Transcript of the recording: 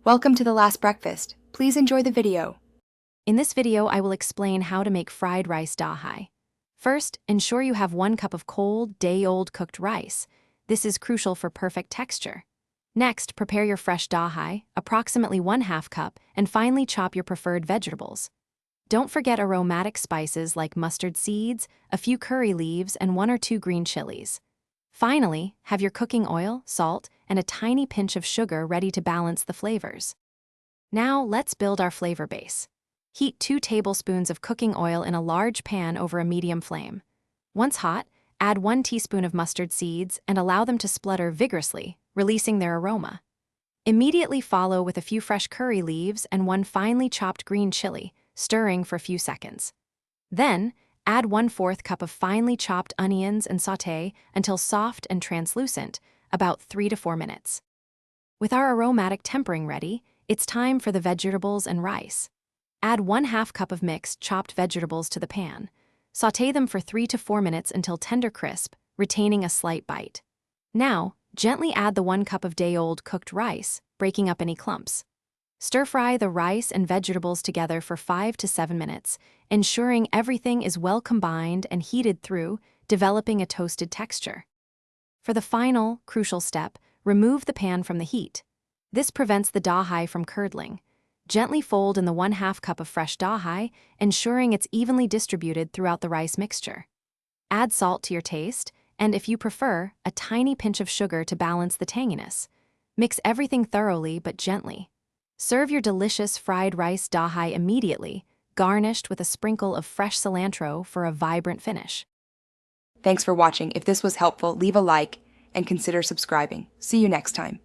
Welcome to the last breakfast. Please enjoy the video. In this video, I will explain how to make fried rice dahi. First, ensure you have 1 cup of cold, day-old cooked rice. This is crucial for perfect texture. Next, prepare your fresh dahi, approximately 1/2 cup, and finely chop your preferred vegetables. Don't forget aromatic spices like mustard seeds, a few curry leaves, and 1 or 2 green chilies. Finally, have your cooking oil, salt, and a tiny pinch of sugar ready to balance the flavors. Now, let's build our flavor base. Heat 2 tablespoons of cooking oil in a large pan over a medium flame. Once hot, add 1 teaspoon of mustard seeds and allow them to splutter vigorously, releasing their aroma. Immediately follow with a few fresh curry leaves and 1 finely chopped green chili, stirring for a few seconds. Then, add 1/4 cup of finely chopped onions and sauté until soft and translucent, about 3 to 4 minutes. With our aromatic tempering ready, it's time for the vegetables and rice. Add 1/2 cup of mixed chopped vegetables to the pan. Sauté them for 3 to 4 minutes until tender crisp, retaining a slight bite. Now, gently add the 1 cup of day-old cooked rice, breaking up any clumps. Stir-fry the rice and vegetables together for 5 to 7 minutes, ensuring everything is well combined and heated through, developing a toasted texture. For the final, crucial step, remove the pan from the heat. This prevents the dahi from curdling. Gently fold in the 1/2 cup of fresh dahi, ensuring it's evenly distributed throughout the rice mixture. Add salt to your taste, and if you prefer, a tiny pinch of sugar to balance the tanginess. Mix everything thoroughly but gently. Serve your delicious fried rice dahi immediately, garnished with a sprinkle of fresh cilantro for a vibrant finish. Thanks for watching. If this was helpful, leave a like and consider subscribing. See you next time.